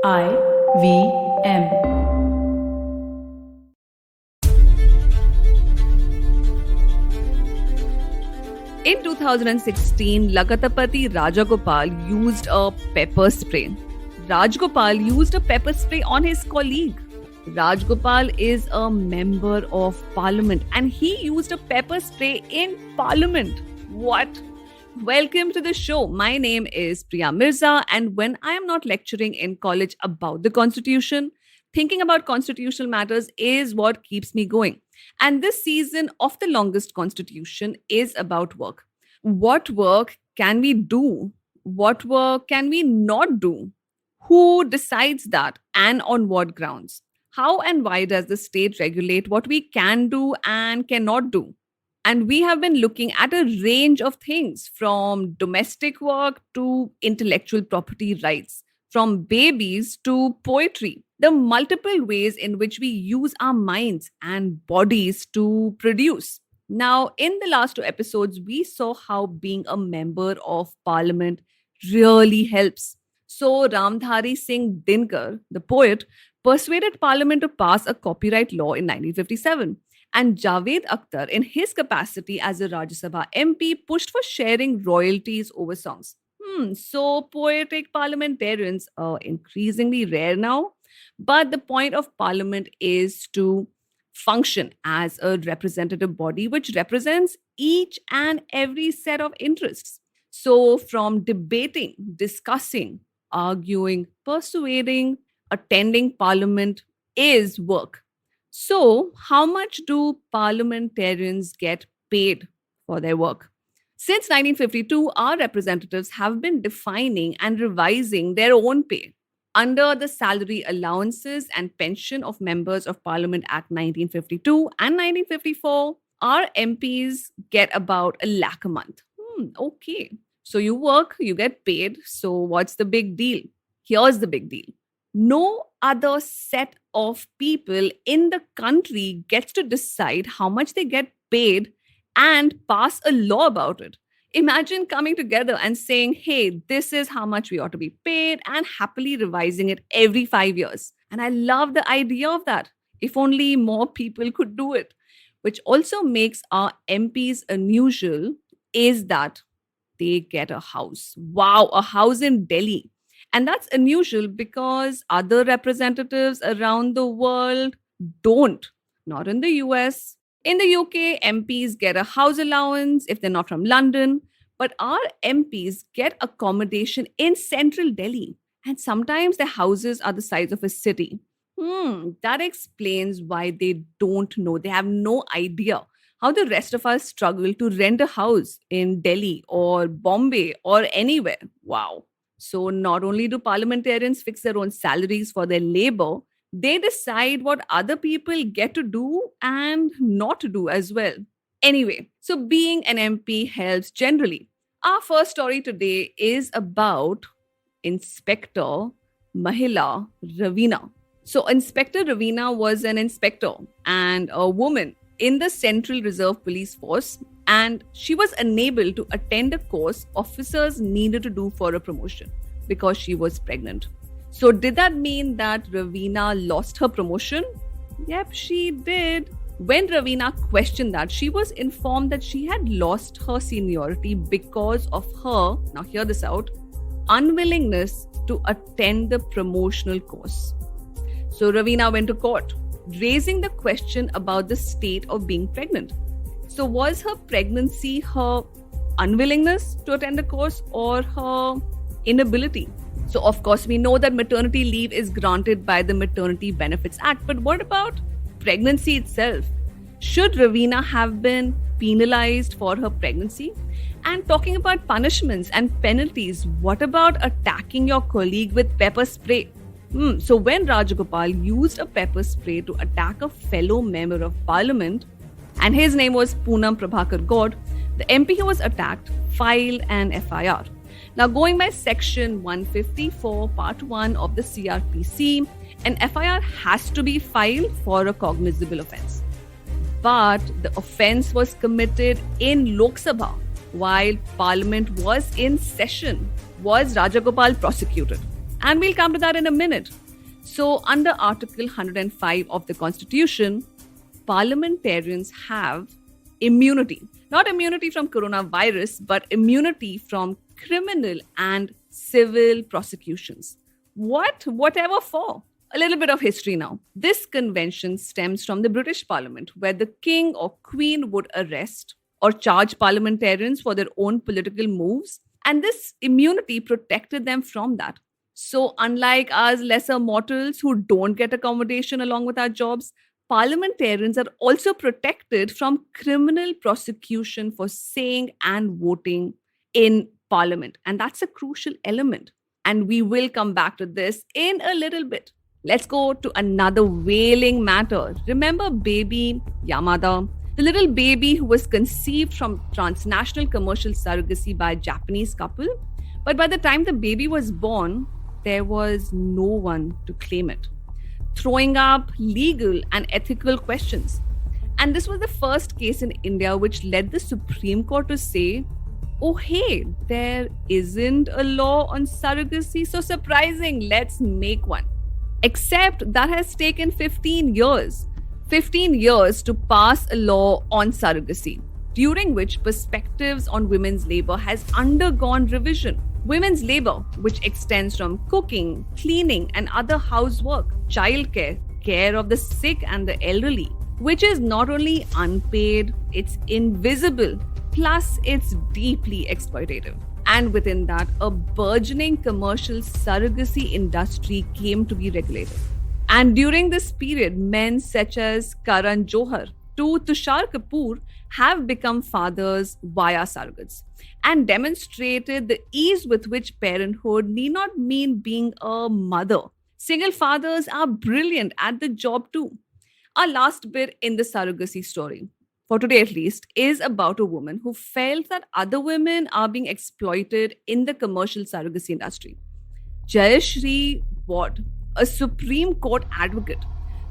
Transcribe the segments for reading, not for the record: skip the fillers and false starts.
IVM. In 2016, Lakatapati Rajagopal used a pepper spray. Rajagopal used a pepper spray on his colleague. Rajagopal is a member of parliament and he used a pepper spray in parliament. What? Welcome to the show. My name is Priya Mirza, and when I am not lecturing in college about the constitution, thinking about constitutional matters is what keeps me going. And this season of the longest constitution is about work. What work can we do? What work can we not do? Who decides that and on what grounds? How and why does the state regulate what we can do and cannot do? And we have been looking at a range of things from domestic work to intellectual property rights, from babies to poetry, the multiple ways in which we use our minds and bodies to produce. Now, in the last two episodes, we saw how being a member of parliament really helps. So, Ramdhari Singh Dinkar, the poet, persuaded parliament to pass a copyright law in 1957. And Javed Akhtar, in his capacity as a Rajya Sabha MP, pushed for sharing royalties over songs. So poetic parliamentarians are increasingly rare now. But the point of parliament is to function as a representative body which represents each and every set of interests. So, from debating, discussing, arguing, persuading, attending parliament is work. So, how much do parliamentarians get paid for their work? Since 1952, our representatives have been defining and revising their own pay. Under the Salary Allowances and Pension of Members of Parliament Act 1952 and 1954, our MPs get about a lakh a month. Okay. So you work, you get paid. So what's the big deal? Here's the big deal. No other set of people in the country gets to decide how much they get paid and pass a law about it. Imagine coming together and saying, hey, this is how much we ought to be paid, and happily revising it every 5 years. And I love the idea of that. If only more people could do it. Which also makes our MPs unusual is that they get a house. Wow, a house in Delhi. And that's unusual because other representatives around the world don't. Not in the US. In the UK, MPs get a house allowance if they're not from London. But our MPs get accommodation in central Delhi. And sometimes their houses are the size of a city. That explains why they don't know. They have no idea how the rest of us struggle to rent a house in Delhi or Bombay or anywhere. Wow. So, not only do parliamentarians fix their own salaries for their labor, they decide what other people get to do and not to do as well. Anyway, so being an MP helps generally. Our first story today is about Inspector Mahila Ravina. So, Inspector Ravina was an inspector and a woman in the Central Reserve Police Force, and she was unable to attend a course officers needed to do for a promotion because she was pregnant. So did that mean that Ravina lost her promotion? Yep, she did. When Ravina questioned that, she was informed that she had lost her seniority because of her, now hear this out, unwillingness to attend the promotional course. So Ravina went to court, raising the question about the state of being pregnant. So was her pregnancy her unwillingness to attend the course or her inability? So of course we know that maternity leave is granted by the Maternity Benefits Act, but what about pregnancy itself? Should Ravina have been penalized for her pregnancy? And talking about punishments and penalties, what about attacking your colleague with pepper spray? So when Rajagopal used a pepper spray to attack a fellow member of parliament, and his name was Poonam Prabhakar Gaud, the MP who was attacked filed an FIR. Now, going by section 154, part 1 of the CRPC, an FIR has to be filed for a cognizable offence. But the offence was committed in Lok Sabha while Parliament was in session. Was Rajagopal prosecuted? And we'll come to that in a minute. So, under Article 105 of the Constitution, parliamentarians have immunity. Not immunity from coronavirus, but immunity from criminal and civil prosecutions. What? Whatever for? A little bit of history now. This convention stems from the British Parliament, where the king or queen would arrest or charge parliamentarians for their own political moves, and this immunity protected them from that. So, unlike us lesser mortals who don't get accommodation along with our jobs, parliamentarians are also protected from criminal prosecution for saying and voting in parliament. And that's a crucial element. And we will come back to this in a little bit. Let's go to another wailing matter. Remember baby Yamada, the little baby who was conceived from transnational commercial surrogacy by a Japanese couple? But by the time the baby was born, there was no one to claim it, throwing up legal and ethical questions. And this was the first case in India which led the Supreme Court to say, oh, hey, there isn't a law on surrogacy, so surprising, let's make one. Except that has taken 15 years. 15 years to pass a law on surrogacy, during which perspectives on women's labor has undergone revision. Women's labor, which extends from cooking, cleaning, and other housework, childcare, care of the sick and the elderly, which is not only unpaid, it's invisible, plus it's deeply exploitative. And within that, a burgeoning commercial surrogacy industry came to be regulated. And during this period, men such as Karan Johar to Tushar Kapoor have become fathers via surrogates and demonstrated the ease with which parenthood need not mean being a mother. Single fathers are brilliant at the job too. Our last bit in the surrogacy story, for today at least, is about a woman who felt that other women are being exploited in the commercial surrogacy industry. Jayashri Ward, a Supreme Court advocate,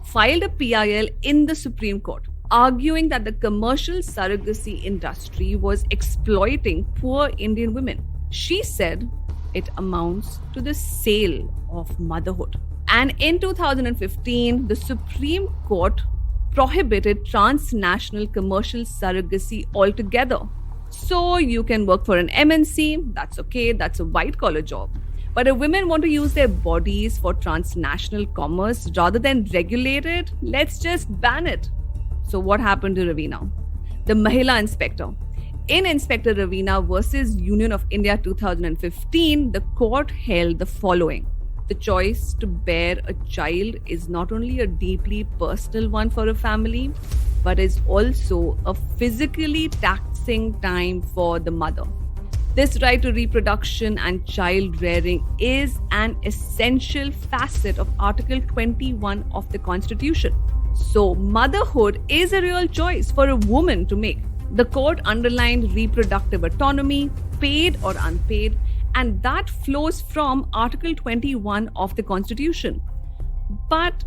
filed a PIL in the Supreme Court, arguing that the commercial surrogacy industry was exploiting poor Indian women. She said it amounts to the sale of motherhood. And in 2015, the Supreme Court prohibited transnational commercial surrogacy altogether. So you can work for an MNC, that's okay, that's a white collar job. But if women want to use their bodies for transnational commerce rather than regulate it, let's just ban it. So what happened to Ravina? The Mahila Inspector. In Inspector Ravina versus Union of India 2015, the court held the following. The choice to bear a child is not only a deeply personal one for a family, but is also a physically taxing time for the mother. This right to reproduction and child rearing is an essential facet of Article 21 of the Constitution. So, motherhood is a real choice for a woman to make. The court underlined reproductive autonomy, paid or unpaid, and that flows from Article 21 of the Constitution. But,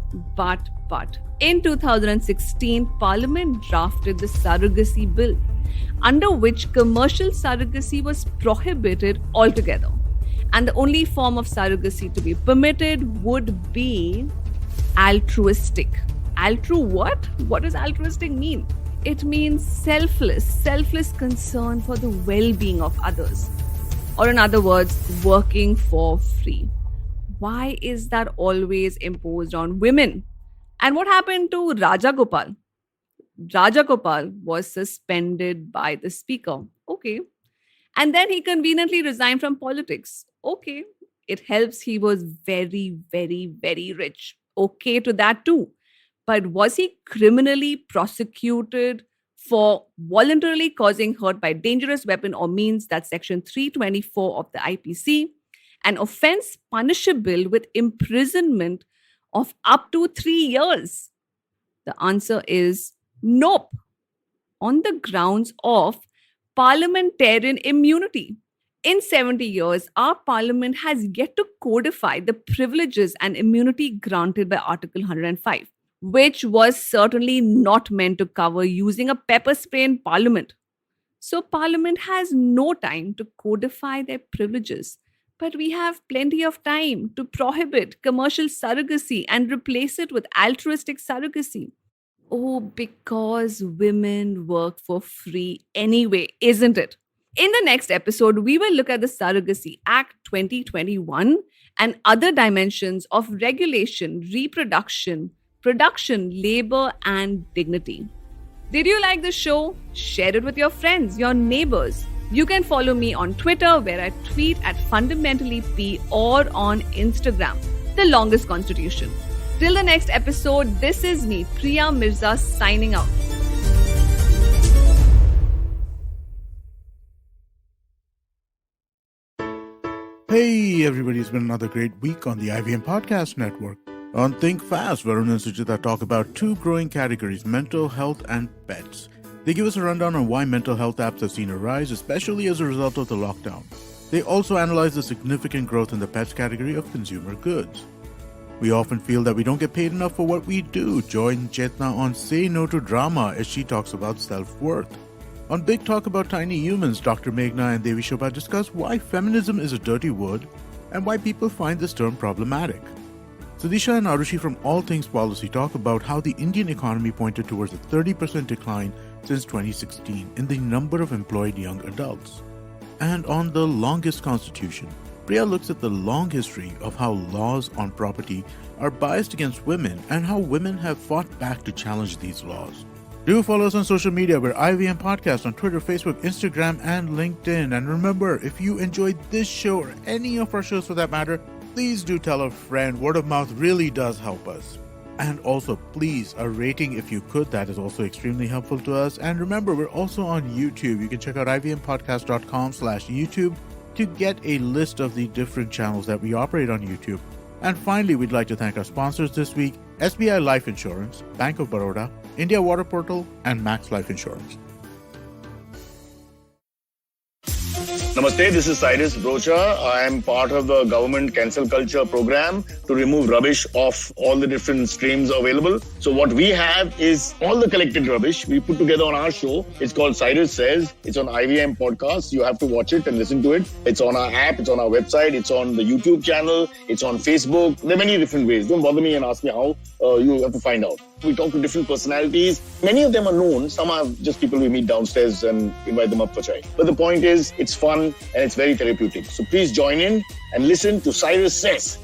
in 2016, Parliament drafted the Surrogacy Bill, under which commercial surrogacy was prohibited altogether. And the only form of surrogacy to be permitted would be altruistic. Altru what? What does altruistic mean? It means selfless concern for the well-being of others. Or in other words, working for free. Why is that always imposed on women? And what happened to Rajagopal? Rajagopal was suspended by the speaker. Okay. And then he conveniently resigned from politics. Okay. It helps he was very rich. Okay to that too. But was he criminally prosecuted for voluntarily causing hurt by dangerous weapon or means? That's Section 324 of the IPC, an offense punishable with imprisonment of up to 3 years? The answer is nope, on the grounds of parliamentarian immunity. In 70 years, our parliament has yet to codify the privileges and immunity granted by Article 105, which was certainly not meant to cover using a pepper spray in parliament. So parliament has no time to codify their privileges But we have plenty of time to prohibit commercial surrogacy and replace it with altruistic surrogacy. Oh, because women work for free anyway, isn't it? In the next episode, we will look at the Surrogacy Act 2021 and other dimensions of regulation, reproduction, production, labor, and dignity. Did you like the show? Share it with your friends, your neighbors. You can follow me on Twitter, where I tweet at FundamentallyP, or on Instagram, The Longest Constitution. Till the next episode, this is me, Priya Mirza, signing out. Hey everybody, it's been another great week on the IVM Podcast Network. On Think Fast, Varun and Sujita talk about two growing categories, mental health and pets. They give us a rundown on why mental health apps have seen a rise, especially as a result of the lockdown. They also analyze the significant growth in the pets category of consumer goods. We often feel that we don't get paid enough for what we do. Join Chetna on Say No to Drama as she talks about self-worth. On Big Talk About Tiny Humans, Dr. Meghna and Devi Shobha discuss why feminism is a dirty word and why people find this term problematic. Sudisha and Arushi from All Things Policy talk about how the Indian economy pointed towards a 30% decline since 2016 in the number of employed young adults. And on The Longest Constitution, Priya looks at the long history of how laws on property are biased against women and how women have fought back to challenge these laws. Do follow us on social media. We're IVM Podcast on Twitter, Facebook, Instagram, and LinkedIn. And remember, if you enjoyed this show or any of our shows for that matter, please do tell a friend. Word of mouth really does help us. And also, please, a rating if you could. That is also extremely helpful to us. And remember, we're also on YouTube. You can check out ivmpodcast.com/YouTube to get a list of the different channels that we operate on YouTube. And finally, we'd like to thank our sponsors this week, SBI Life Insurance, Bank of Baroda, India Water Portal, and Max Life Insurance. Namaste, this is Cyrus Brocha. I am part of the government cancel culture program to remove rubbish off all the different streams available. So what we have is all the collected rubbish we put together on our show. It's called Cyrus Says. It's on IVM Podcast. You have to watch it and listen to it. It's on our app. It's on our website. It's on the YouTube channel. It's on Facebook. There are many different ways. Don't bother me and ask me how. You have to find out. We talk to different personalities. Many of them are known. Some are just people we meet downstairs and invite them up for chai. But the point is, it's fun and it's very therapeutic. So please join in and listen to Cyrus Says.